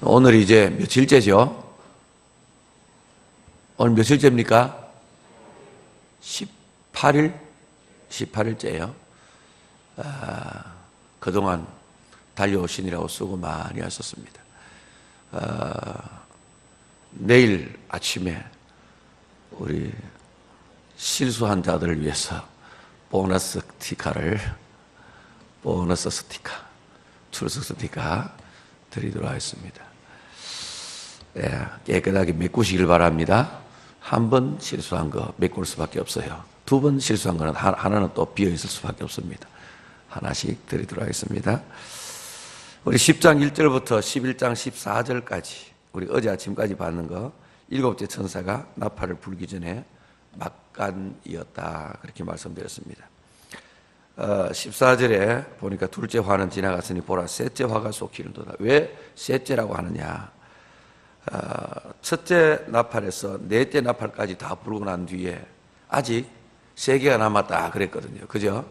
오늘이 이제 며칠째죠? 오늘 며칠째입니까? 18일? 18일째예요. 그동안 달려오시느라고 수고 많이 하셨습니다. 내일 아침에 우리 실수한 자들을 위해서 보너스 스티커, 출석 스티커 드리도록 하겠습니다. 깨끗하게 메꾸시길 바랍니다. 한 번 실수한 거 메꿀 수밖에 없어요. 두 번 실수한 거는 하나는 또 비어 있을 수밖에 없습니다. 하나씩 드리도록 하겠습니다. 우리 10장 1절부터 11장 14절까지 우리 어제 아침까지 봤는 거, 일곱째 천사가 나팔을 불기 전에 막간이었다, 그렇게 말씀드렸습니다. 14절에 보니까 둘째 화는 지나갔으니 보라 셋째 화가 쏟기는도다. 왜 셋째라고 하느냐? 첫째 나팔에서 넷째 나팔까지 다 부르고 난 뒤에 아직 3개가 남았다 그랬거든요. 그죠?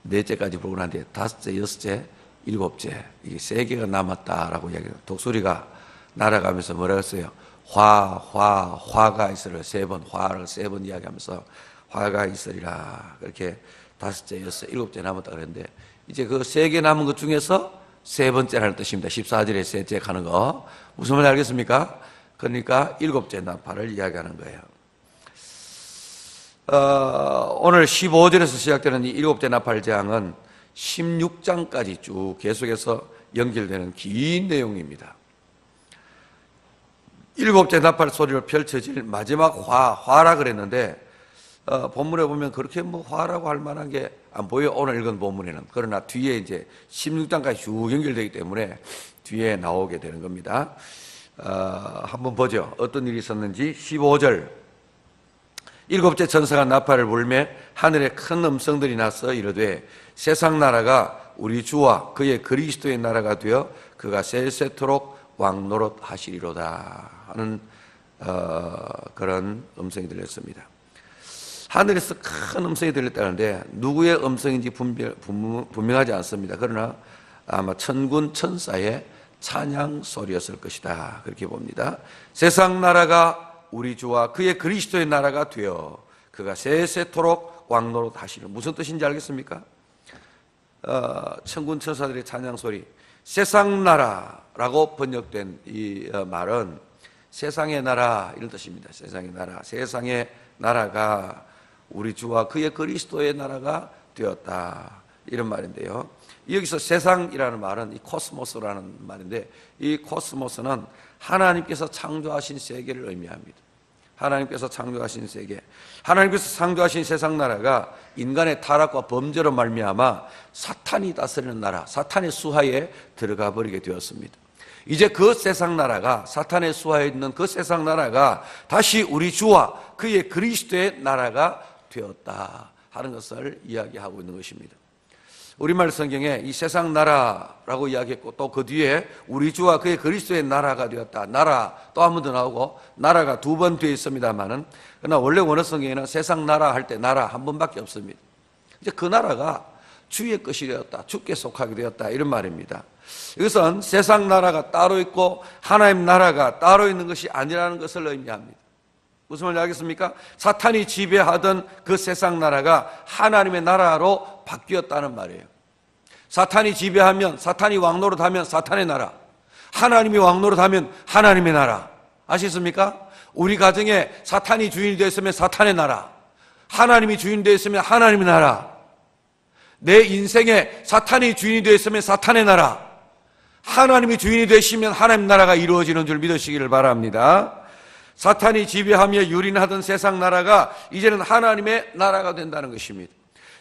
넷째까지 부르고 난 뒤에 다섯째, 여섯째, 일곱째, 이게 3개가 남았다라고 이야기해요. 독수리가 날아가면서 뭐라고 했어요? 화가 있으리라. 3번, 화를 3번 이야기하면서 화가 있으리라. 그렇게 다섯째, 여섯째, 일곱째 남았다 그랬는데, 이제 그 3개 남은 것 중에서 3번째라는 뜻입니다. 14절에 셋째 가는 거. 무슨 말인지 알겠습니까? 그러니까 일곱째 나팔을 이야기하는 거예요. 오늘 15절에서 시작되는 이 일곱째 나팔 재앙은 16장까지 쭉 계속해서 연결되는 긴 내용입니다. 일곱째 나팔 소리로 펼쳐질 마지막 화라 그랬는데, 본문에 보면 그렇게 뭐 화라고 할 만한 게 안 보여요. 오늘 읽은 본문에는. 그러나 뒤에 이제 16장까지 쭉 연결되기 때문에 뒤에 나오게 되는 겁니다. 한번 보죠. 어떤 일이 있었는지. 15절. 일곱째 천사가 나팔을 불매 하늘에 큰 음성들이 나서 이르되 세상 나라가 우리 주와 그의 그리스도의 나라가 되어 그가 세세토록 왕노릇 하시리로다 하는 그런 음성이 들렸습니다. 하늘에서 큰 음성이 들렸다는데 누구의 음성인지 분명하지 않습니다. 그러나 아마 천군 천사의 찬양 소리였을 것이다, 그렇게 봅니다. 세상 나라가 우리 주와 그의 그리스도의 나라가 되어 그가 세세토록 왕노릇 하시는, 무슨 뜻인지 알겠습니까? 천군 천사들의 찬양 소리, 세상 나라라고 번역된 이 말은 세상의 나라 이런 뜻입니다. 세상의 나라, 세상의 나라가 우리 주와 그의 그리스도의 나라가 되었다, 이런 말인데요. 여기서 세상이라는 말은 이 코스모스라는 말인데, 이 코스모스는 하나님께서 창조하신 세계를 의미합니다. 하나님께서 창조하신 세계, 하나님께서 창조하신 세상 나라가 인간의 타락과 범죄로 말미암아 사탄이 다스리는 나라, 사탄의 수하에 들어가 버리게 되었습니다. 이제 그 세상 나라가, 사탄의 수하에 있는 그 세상 나라가 다시 우리 주와 그의 그리스도의 나라가 되었다 하는 것을 이야기하고 있는 것입니다. 우리말 성경에 이 세상 나라라고 이야기했고, 또 그 뒤에 우리 주와 그의 그리스도의 나라가 되었다, 나라 또 한 번 더 나오고, 나라가 2번 뒤에 있습니다만은, 그러나 원래 원어 성경에는 세상 나라 할 때 나라 한 번밖에 없습니다. 이제 그 나라가 주의 것이 되었다, 주께 속하게 되었다, 이런 말입니다. 이것은 세상 나라가 따로 있고 하나님 나라가 따로 있는 것이 아니라는 것을 의미합니다. 무슨 말인지 알겠습니까? 사탄이 지배하던 그 세상 나라가 하나님의 나라로 바뀌었다는 말이에요. 사탄이 지배하면, 사탄이 왕노릇하면 사탄의 나라, 하나님이 왕노릇하면 하나님의 나라. 아시겠습니까? 우리 가정에 사탄이 주인이 되었으면 사탄의 나라, 하나님이 주인이 되었으면 하나님의 나라. 내 인생에 사탄이 주인이 되었으면 사탄의 나라, 하나님이 주인이 되시면 하나님 나라가 이루어지는 줄 믿으시기를 바랍니다. 사탄이 지배하며 유린하던 세상 나라가 이제는 하나님의 나라가 된다는 것입니다.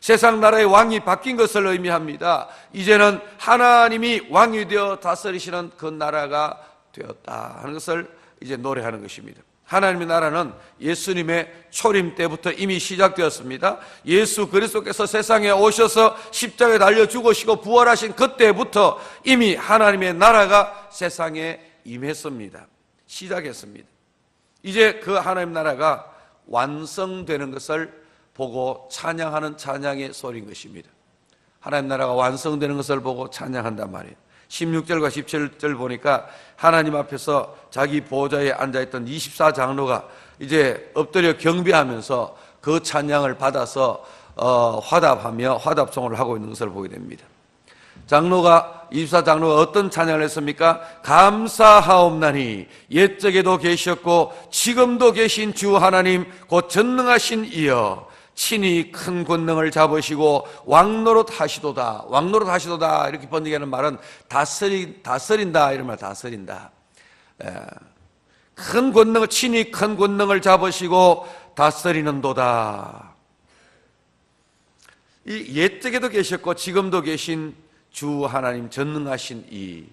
세상 나라의 왕이 바뀐 것을 의미합니다. 이제는 하나님이 왕이 되어 다스리시는 그 나라가 되었다 하는 것을 이제 노래하는 것입니다. 하나님의 나라는 예수님의 초림 때부터 이미 시작되었습니다. 예수 그리스도께서 세상에 오셔서 십자가에 달려 죽으시고 부활하신 그때부터 이미 하나님의 나라가 세상에 임했습니다. 시작했습니다. 이제 그 하나님 나라가 완성되는 것을 보고 찬양하는 찬양의 소리인 것입니다. 하나님 나라가 완성되는 것을 보고 찬양한단 말이에요. 16절과 17절 보니까 하나님 앞에서 자기 보좌에 앉아있던 24장로가 이제 엎드려 경배하면서 그 찬양을 받아서 화답하며 화답송을 하고 있는 것을 보게 됩니다. 24장로가 어떤 찬양을 했습니까? 감사하옵나니 옛적에도 계셨고 지금도 계신 주 하나님 곧 전능하신 이여 친히 큰 권능을 잡으시고 왕노릇 하시도다. 왕노릇 하시도다 이렇게 번역하는 말은 다스린다 이런 말, 다스린다. 큰 권능을 친히 큰 권능을 잡으시고 다스리는도다. 이 옛적에도 계셨고 지금도 계신 주 하나님 전능하신 이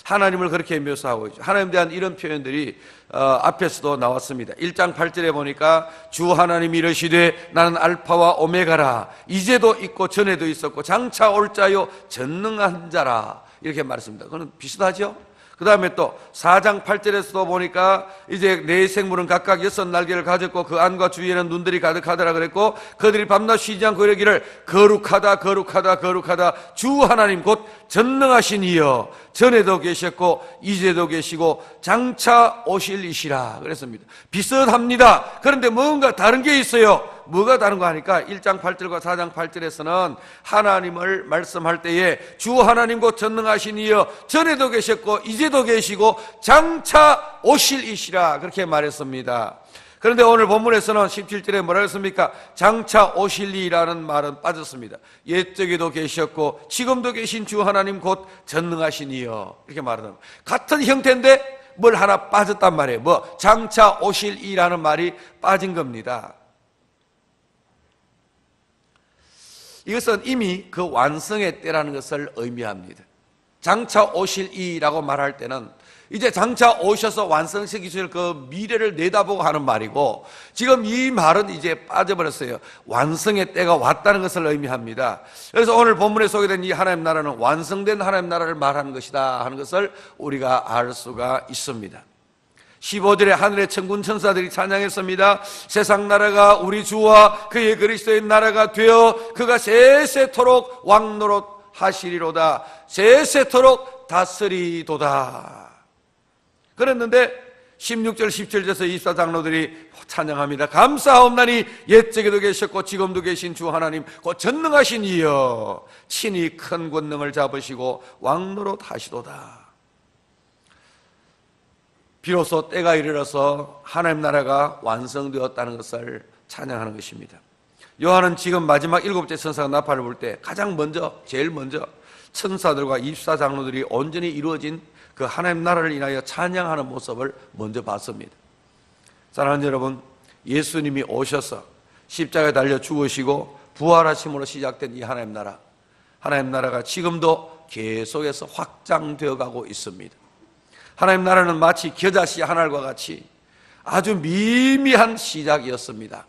하나님을 그렇게 묘사하고 있죠. 하나님에 대한 이런 표현들이 앞에서도 나왔습니다. 1장 8절에 보니까 주 하나님이 이르시되 나는 알파와 오메가라 이제도 있고 전에도 있었고 장차 올 자요 전능한 자라 이렇게 말했습니다. 그건 비슷하죠? 그 다음에 또 4장 8절에서도 보니까 이제 네 생물은 각각 6날개를 가졌고 그 안과 주위에는 눈들이 가득하더라 그랬고 그들이 밤낮 쉬지 않고 이르기를 거룩하다 거룩하다 거룩하다 주 하나님 곧 전능하신 이여 전에도 계셨고 이제도 계시고 장차 오실 이시라 그랬습니다. 비슷합니다. 그런데 뭔가 다른 게 있어요. 뭐가 다른가 하니까 1장 8절과 4장 8절에서는 하나님을 말씀할 때에 주 하나님 곧 전능하신 이여 전에도 계셨고 이제도 계시고 장차 오실 이시라 그렇게 말했습니다. 그런데 오늘 본문에서는 17절에 뭐라 했습니까? 장차 오실 이라는 말은 빠졌습니다. 옛적에도 계셨고 지금도 계신 주 하나님 곧 전능하신 이여 이렇게 말하는 같은 형태인데 뭘 하나 빠졌단 말이에요. 뭐 장차 오실 이라는 말이 빠진 겁니다. 이것은 이미 그 완성의 때라는 것을 의미합니다. 장차 오실 이라고 말할 때는 이제 장차 오셔서 완성시키실 그 미래를 내다보고 하는 말이고 지금 이 말은 이제 빠져버렸어요. 완성의 때가 왔다는 것을 의미합니다. 그래서 오늘 본문에 소개된 이 하나님 나라는 완성된 하나님 나라를 말하는 것이다 하는 것을 우리가 알 수가 있습니다. 15절에 하늘의 천군 천사들이 찬양했습니다. 세상 나라가 우리 주와 그의 그리스도의 나라가 되어 그가 세세토록 왕노릇 하시리로다. 세세토록 다스리도다. 그랬는데 16절 17절에서 24장로들이 찬양합니다. 감사하옵나니 옛적에도 계셨고 지금도 계신 주 하나님 곧 전능하신 이여 친히 큰 권능을 잡으시고 왕노릇 하시도다. 비로소 때가 이르러서 하나님 나라가 완성되었다는 것을 찬양하는 것입니다. 요한은 지금 마지막 7째 천사가 나팔을 불 때 가장 먼저 제일 먼저 천사들과 24장로들이 온전히 이루어진 그 하나님 나라를 인하여 찬양하는 모습을 먼저 봤습니다. 사랑하는 여러분, 예수님이 오셔서 십자가에 달려 죽으시고 부활하심으로 시작된 이 하나님 나라가 지금도 계속해서 확장되어 가고 있습니다. 하나님 나라는 마치 겨자씨 한 알과 같이 아주 미미한 시작이었습니다.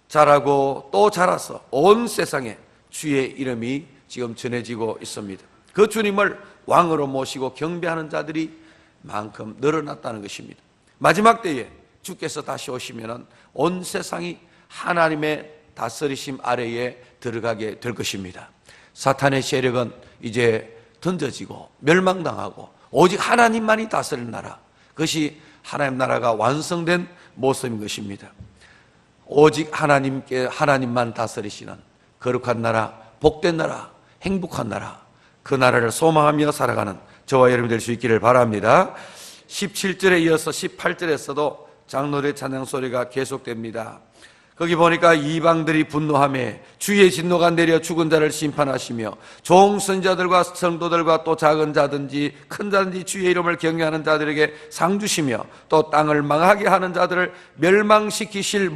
자라고 또 자라서 온 세상에 주의 이름이 지금 전해지고 있습니다. 그 주님을 왕으로 모시고 경배하는 자들이 만큼 늘어났다는 것입니다. 마지막 때에 주께서 다시 오시면 온 세상이 하나님의 다스리심 아래에 들어가게 될 것입니다. 사탄의 세력은 이제 던져지고 멸망당하고 오직 하나님만이 다스리는 나라, 그것이 하나님 나라가 완성된 모습인 것입니다. 오직 하나님만 다스리시는 거룩한 나라, 복된 나라, 행복한 나라, 그 나라를 소망하며 살아가는 저와 여러분 될 수 있기를 바랍니다. 17절에 이어서 18절에서도 장로들의 찬양 소리가 계속됩니다. 거기 보니까 이방들이 분노하며 주의 진노가 내려 죽은 자를 심판하시며 종선자들과 성도들과 또 작은 자든지 큰 자든지 주의 이름을 경외하는 자들에게 상 주시며 또 땅을 망하게 하는 자들을 멸망시키실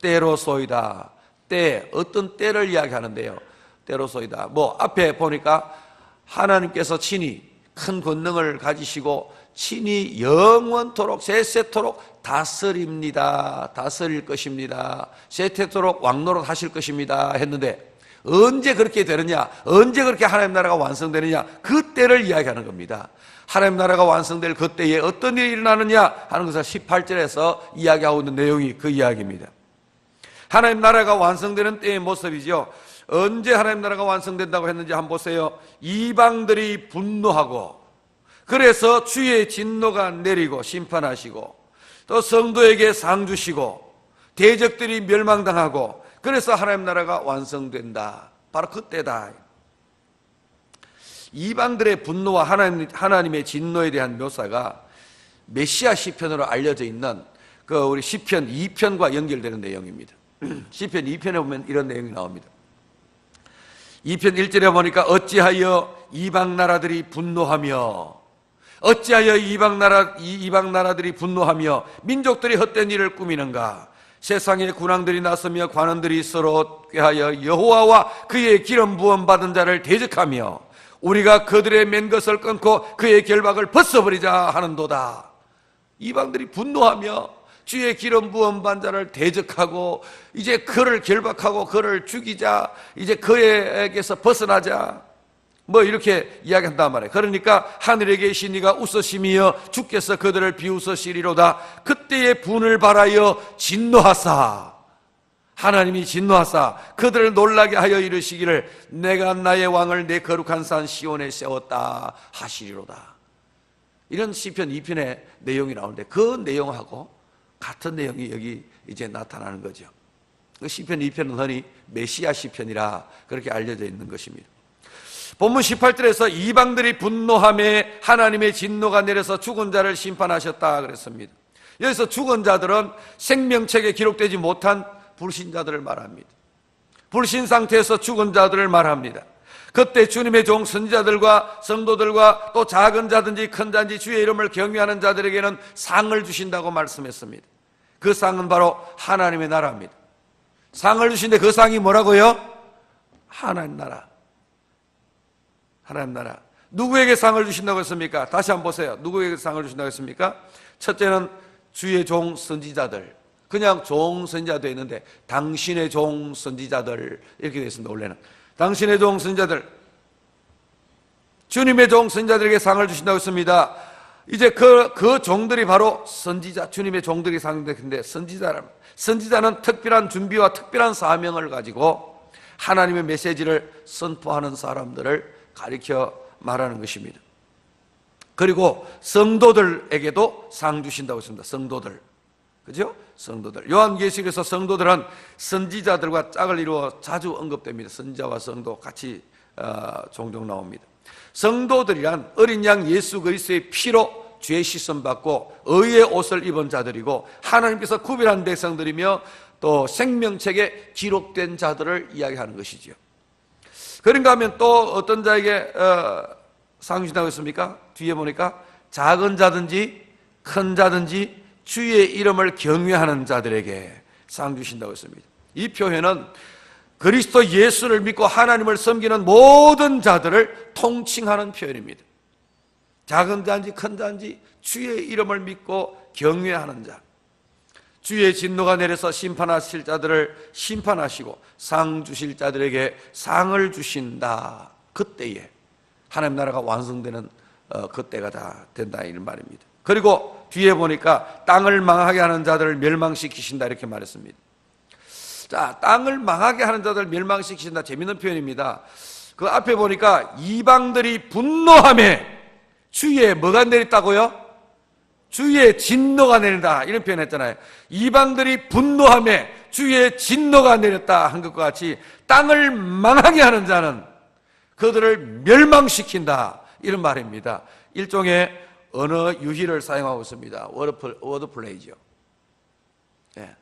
때로소이다. 때, 어떤 때를 이야기하는데요. 때로소이다. 앞에 보니까 하나님께서 친히 큰 권능을 가지시고 친히 영원토록 세세토록 다스릴 것입니다. 세세토록 왕노릇 하실 것입니다 했는데 언제 그렇게 되느냐, 언제 그렇게 하나님 나라가 완성되느냐, 그 때를 이야기하는 겁니다. 하나님 나라가 완성될 그 때에 어떤 일이 일어나느냐 하는 것을 18절에서 이야기하고 있는 내용이 그 이야기입니다. 하나님 나라가 완성되는 때의 모습이죠. 언제 하나님 나라가 완성된다고 했는지 한번 보세요. 이방들이 분노하고, 그래서 주의 진노가 내리고 심판하시고, 또 성도에게 상 주시고, 대적들이 멸망당하고, 그래서 하나님 나라가 완성된다. 바로 그때다. 이방들의 분노와 하나님의 진노에 대한 묘사가 메시아 시편으로 알려져 있는 우리 시편 2편과 연결되는 내용입니다. 시편 2편에 보면 이런 내용이 나옵니다. 2편 1절에 보니까 어찌하여 이방 나라들이 분노하며, 어찌하여 이방 나라들이 분노하며 민족들이 헛된 일을 꾸미는가. 세상의 군왕들이 나서며 관원들이 서로 꾀하여 여호와와 그의 기름 부음 받은 자를 대적하며 우리가 그들의 맨 것을 끊고 그의 결박을 벗어버리자 하는도다. 이방들이 분노하며 주의 기름 부음 받은 자를 대적하고, 이제 그를 결박하고 그를 죽이자, 이제 그에게서 벗어나자, 뭐 이렇게 이야기한단 말이에요. 그러니까 하늘에 계신 이가 웃으시며 주께서 그들을 비웃으시리로다. 그때의 분을 바라여 진노하사, 하나님이 진노하사 그들을 놀라게 하여 이르시기를 내가 나의 왕을 내 거룩한 산 시온에 세웠다 하시리로다. 이런 시편 2편의 내용이 나오는데 그 내용하고 같은 내용이 여기 이제 나타나는 거죠. 그 시편 2편은 흔히 메시아 시편이라 그렇게 알려져 있는 것입니다. 본문 18절에서 이방들이 분노함에 하나님의 진노가 내려서 죽은 자를 심판하셨다 그랬습니다. 여기서 죽은 자들은 생명책에 기록되지 못한 불신자들을 말합니다. 불신 상태에서 죽은 자들을 말합니다. 그때 주님의 종 선지자들과 성도들과 또 작은 자든지 큰 자든지 주의 이름을 경외하는 자들에게는 상을 주신다고 말씀했습니다. 그 상은 바로 하나님의 나라입니다. 상을 주신데 그 상이 뭐라고요? 하나님 나라. 하나님 나라. 누구에게 상을 주신다고 했습니까? 다시 한번 보세요. 누구에게 상을 주신다고 했습니까? 첫째는 주의 종 선지자들. 그냥 종 선지자 되어 있는데 당신의 종 선지자들 이렇게 되어 있습니다. 원래는 당신의 종 선지자들, 주님의 종 선지자들에게 상을 주신다고 했습니다. 이제 그 종들이 바로 선지자, 주님의 종들이 상대인데 선지자는 특별한 준비와 특별한 사명을 가지고 하나님의 메시지를 선포하는 사람들을 가리켜 말하는 것입니다. 그리고 성도들에게도 상 주신다고 했습니다. 성도들, 그죠? 성도들. 요한계시록에서 성도들은 선지자들과 짝을 이루어 자주 언급됩니다. 선지자와 성도 같이 종종 나옵니다. 성도들이란 어린 양 예수 그리스도의 피로 죄 씻음 받고 의의 옷을 입은 자들이고 하나님께서 구별한 백성들이며 또 생명책에 기록된 자들을 이야기하는 것이죠. 그런가 하면 또 어떤 자에게 상 주신다고 했습니까? 뒤에 보니까 작은 자든지 큰 자든지 주의 이름을 경외하는 자들에게 상 주신다고 했습니다. 이 표현은 그리스도 예수를 믿고 하나님을 섬기는 모든 자들을 통칭하는 표현입니다. 작은 자인지 큰 자인지 주의 이름을 믿고 경외하는 자, 주의 진노가 내려서 심판하실 자들을 심판하시고 상 주실 자들에게 상을 주신다. 그때에 하나님 나라가 완성되는 그때가 다 된다 이런 말입니다. 그리고 뒤에 보니까 땅을 망하게 하는 자들을 멸망시키신다 이렇게 말했습니다. 자, 땅을 망하게 하는 자들을 멸망시키신다, 재밌는 표현입니다. 그 앞에 보니까 이방들이 분노함에 주의 뭐가 내렸다고요? 주의 진노가 내린다 이런 표현 했잖아요. 이방들이 분노함에 주의 진노가 내렸다 한 것과 같이 땅을 망하게 하는 자는 그들을 멸망시킨다 이런 말입니다. 일종의 언어 유희를 사용하고 있습니다. 워드플레이죠. 예.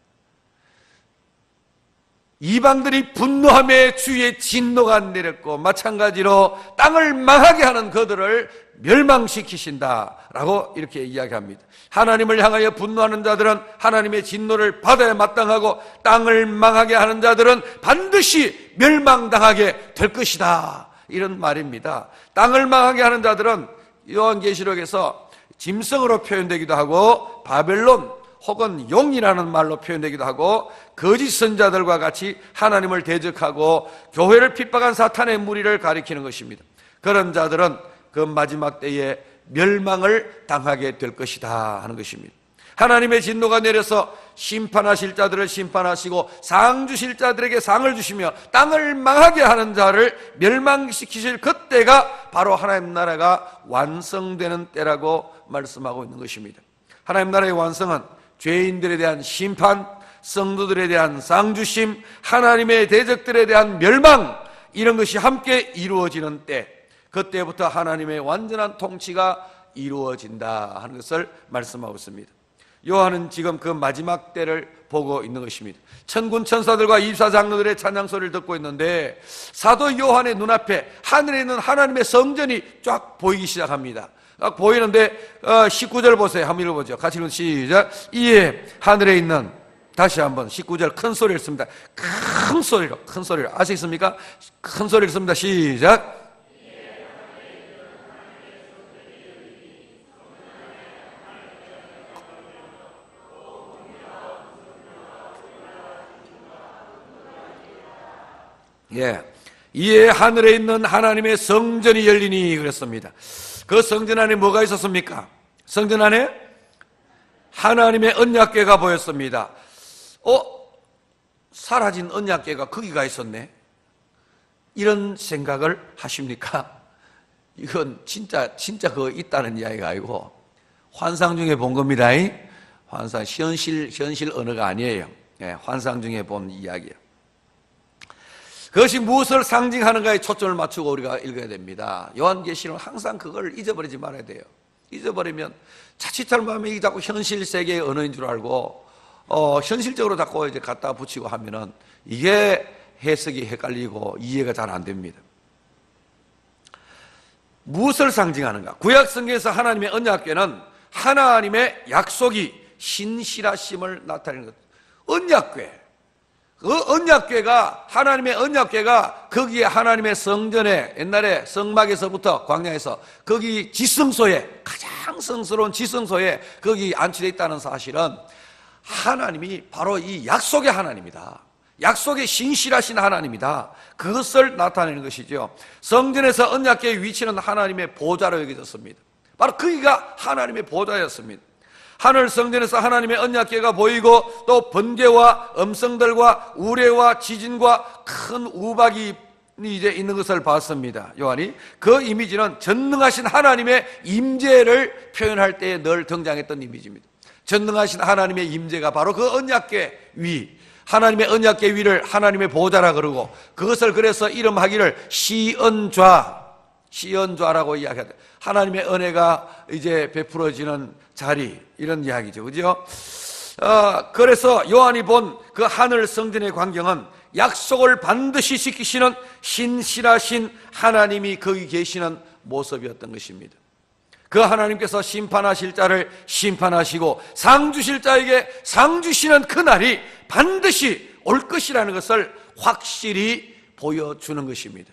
이방들이 분노함에 주의 진노가 내렸고 마찬가지로 땅을 망하게 하는 그들을 멸망시키신다라고 이렇게 이야기합니다. 하나님을 향하여 분노하는 자들은 하나님의 진노를 받아야 마땅하고 땅을 망하게 하는 자들은 반드시 멸망당하게 될 것이다 이런 말입니다. 땅을 망하게 하는 자들은 요한계시록에서 짐승으로 표현되기도 하고 바벨론 혹은 용이라는 말로 표현되기도 하고 거짓 선자들과 같이 하나님을 대적하고 교회를 핍박한 사탄의 무리를 가리키는 것입니다. 그런 자들은 그 마지막 때에 멸망을 당하게 될 것이다 하는 것입니다. 하나님의 진노가 내려서 심판하실 자들을 심판하시고 상 주실 자들에게 상을 주시며 땅을 망하게 하는 자를 멸망시키실 그때가 바로 하나님 나라가 완성되는 때라고 말씀하고 있는 것입니다. 하나님 나라의 완성은 죄인들에 대한 심판, 성도들에 대한 상 주심, 하나님의 대적들에 대한 멸망, 이런 것이 함께 이루어지는 때, 그때부터 하나님의 완전한 통치가 이루어진다 하는 것을 말씀하고 있습니다. 요한은 지금 그 마지막 때를 보고 있는 것입니다. 천군 천사들과 24장로들의 찬양 소리를 듣고 있는데 사도 요한의 눈앞에 하늘에 있는 하나님의 성전이 쫙 보이기 시작합니다. 딱 보이는데 19절 보세요. 한번 읽어보죠. 같이 읽으면 시작. 이에 하늘에 있는, 다시 한번 19절 큰 소리를 씁니다. 큰 소리로 아시겠습니까? 큰 소리를 씁니다. 시작. 예, 이에 하늘에 있는 하나님의 성전이 열리니 그랬습니다. 그 성전 안에 뭐가 있었습니까? 성전 안에 하나님의 언약궤가 보였습니다. 사라진 언약궤가 거기가 있었네, 이런 생각을 하십니까? 이건 진짜 그거 있다는 이야기가 아니고 환상 중에 본 겁니다. 환상, 현실 언어가 아니에요. 예, 환상 중에 본 이야기예요. 그것이 무엇을 상징하는가에 초점을 맞추고 우리가 읽어야 됩니다. 요한계시록은 항상 그걸 잊어버리지 말아야 돼요. 잊어버리면 자칫 잘못하면 이게 자꾸 현실 세계의 언어인 줄 알고 현실적으로 자꾸 이제 갖다 붙이고 하면은 이게 해석이 헷갈리고 이해가 잘 안 됩니다. 무엇을 상징하는가? 구약 성경에서 하나님의 언약궤는 하나님의 약속이 신실하심을 나타내는 것. 언약궤. 그 언약궤가, 하나님의 언약궤가 거기에 하나님의 성전에, 옛날에 성막에서부터 광야에서 거기 지성소에, 가장 성스러운 지성소에 거기 안치되어 있다는 사실은 하나님이 바로 이 약속의 하나님이다, 약속의 신실하신 하나님이다, 그것을 나타내는 것이죠. 성전에서 언약궤의 위치는 하나님의 보좌로 여겨졌습니다. 바로 거기가 하나님의 보좌였습니다. 하늘 성전에서 하나님의 언약궤가 보이고 또 번개와 음성들과 우레와 지진과 큰 우박이 이제 있는 것을 봤습니다. 요한이 그 이미지는 전능하신 하나님의 임재를 표현할 때에 늘 등장했던 이미지입니다. 전능하신 하나님의 임재가 바로 그 언약궤 위, 하나님의 언약궤 위를 하나님의 보좌라 그러고, 그것을 그래서 이름하기를 시언좌라고 이야기하죠. 하나님의 은혜가 이제 베풀어지는 자리, 이런 이야기죠. 그죠? 그래서 요한이 본 그 하늘 성전의 광경은 약속을 반드시 지키시는 신실하신 하나님이 거기 계시는 모습이었던 것입니다. 그 하나님께서 심판하실 자를 심판하시고 상 주실 자에게 상 주시는 그날이 반드시 올 것이라는 것을 확실히 보여주는 것입니다.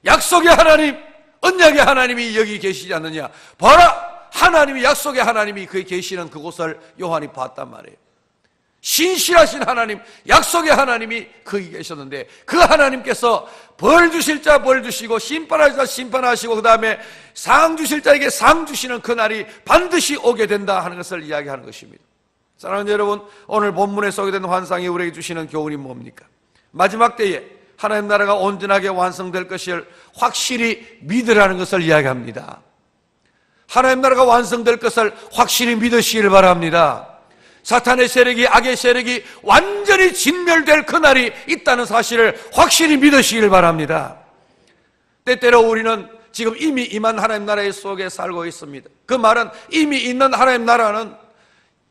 약속의 하나님, 언약의 하나님이 여기 계시지 않느냐? 봐라! 하나님이, 약속의 하나님이 거기 계시는 그곳을 요한이 봤단 말이에요. 신실하신 하나님, 약속의 하나님이 거기 계셨는데 그 하나님께서 벌 주실 자 벌 주시고 심판할 자 심판하시고 그 다음에 상 주실 자에게 상 주시는 그날이 반드시 오게 된다 하는 것을 이야기하는 것입니다. 사랑하는 여러분, 오늘 본문에 소개된 환상이 우리에게 주시는 교훈이 뭡니까? 마지막 때에 하나님 나라가 온전하게 완성될 것을 확실히 믿으라는 것을 이야기합니다. 하나님 나라가 완성될 것을 확실히 믿으시길 바랍니다. 사탄의 세력이, 악의 세력이 완전히 진멸될 그날이 있다는 사실을 확실히 믿으시길 바랍니다. 때때로 우리는 지금 이미 임한 하나님 나라의 속에 살고 있습니다. 그 말은 이미 있는 하나님 나라는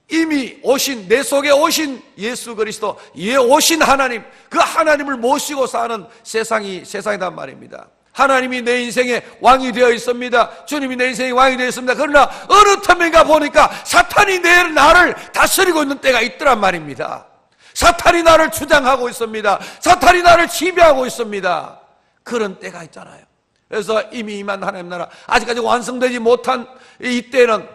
이미 오신, 내 속에 오신 예수 그리스도, 예 오신 하나님, 그 하나님을 모시고 사는 세상이란 말입니다. 하나님이 내 인생의 왕이 되어 있습니다. 주님이 내 인생의 왕이 되어 있습니다. 그러나 어느 틈인가 보니까 사탄이 나를 다스리고 있는 때가 있더란 말입니다. 사탄이 나를 주장하고 있습니다. 사탄이 나를 지배하고 있습니다. 그런 때가 있잖아요. 그래서 이미 임한 하나님 나라, 아직까지 완성되지 못한 이때는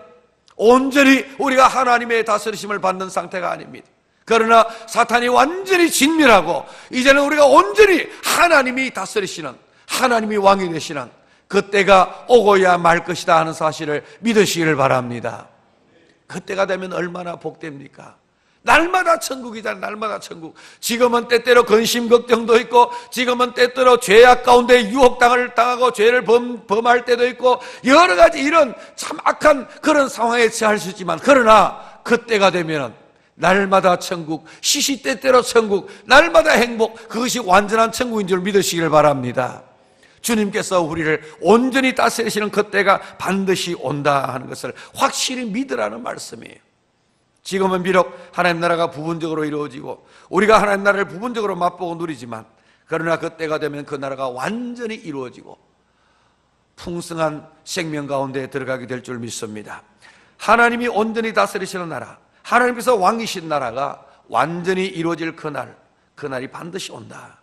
온전히 우리가 하나님의 다스리심을 받는 상태가 아닙니다. 그러나 사탄이 완전히 진멸하고 이제는 우리가 온전히 하나님이 다스리시는, 하나님이 왕이 되시는 그때가 오고야 말 것이다 하는 사실을 믿으시기를 바랍니다. 그때가 되면 얼마나 복됩니까? 날마다 천국이다. 날마다 천국. 지금은 때때로 근심 걱정도 있고, 지금은 때때로 죄악 가운데 유혹당을 당하고 죄를 범할 때도 있고, 여러 가지 이런 참 악한 그런 상황에 처할 수 있지만, 그러나 그때가 되면 날마다 천국, 시시때때로 천국, 날마다 행복, 그것이 완전한 천국인 줄 믿으시길 바랍니다. 주님께서 우리를 온전히 다스리시는 그때가 반드시 온다 하는 것을 확실히 믿으라는 말씀이에요. 지금은 비록 하나님 나라가 부분적으로 이루어지고 우리가 하나님 나라를 부분적으로 맛보고 누리지만, 그러나 그때가 되면 그 나라가 완전히 이루어지고 풍성한 생명 가운데 들어가게 될 줄 믿습니다. 하나님이 온전히 다스리시는 나라, 하나님께서 왕이신 나라가 완전히 이루어질 그날이 반드시 온다.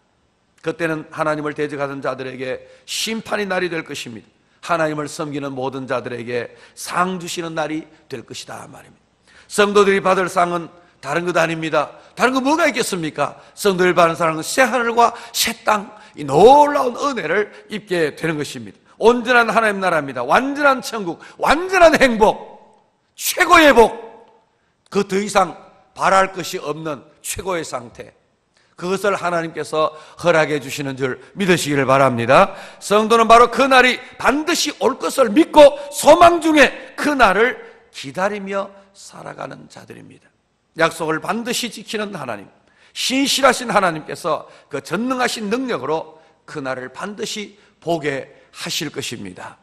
그때는 하나님을 대적하던 자들에게 심판의 날이 될 것입니다. 하나님을 섬기는 모든 자들에게 상 주시는 날이 될 것이다 말입니다. 성도들이 받을 상은 다른 것 아닙니다. 다른 거 뭐가 있겠습니까? 성도들이 받는 상은 새 하늘과 새 땅, 이 놀라운 은혜를 입게 되는 것입니다. 온전한 하나님 나라입니다. 완전한 천국, 완전한 행복, 최고의 복, 그 더 이상 바랄 것이 없는 최고의 상태, 그것을 하나님께서 허락해 주시는 줄 믿으시기를 바랍니다. 성도는 바로 그 날이 반드시 올 것을 믿고 소망 중에 그 날을 기다리며 살아가는 자들입니다. 약속을 반드시 지키는 하나님, 신실하신 하나님께서 그 전능하신 능력으로 그 날을 반드시 보게 하실 것입니다.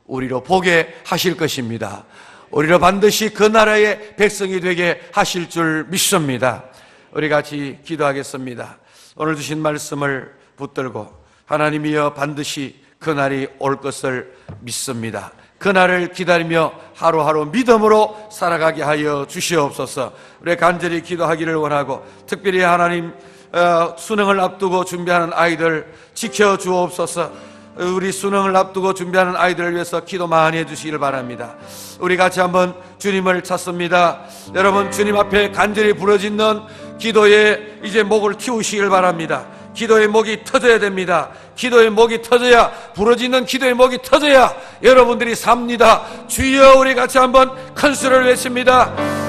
우리로 보게 하실 것입니다. 우리로 반드시 그 나라의 백성이 되게 하실 줄 믿습니다. 우리 같이 기도하겠습니다. 오늘 주신 말씀을 붙들고 하나님이여 반드시 그 날이 올 것을 믿습니다. 그 날을 기다리며 하루하루 믿음으로 살아가게 하여 주시옵소서. 우리 간절히 기도하기를 원하고, 특별히 하나님 수능을 앞두고 준비하는 아이들 지켜주옵소서. 우리 수능을 앞두고 준비하는 아이들을 위해서 기도 많이 해주시기를 바랍니다. 우리 같이 한번 주님을 찾습니다. 여러분, 주님 앞에 간절히 부르짖는 기도에 이제 목을 틔우시길 바랍니다. 기도의 목이 터져야 됩니다. 기도의 목이 터져야, 부러지는 기도의 목이 터져야 여러분들이 삽니다. 주여, 우리 같이 한번 큰 수를 외칩니다.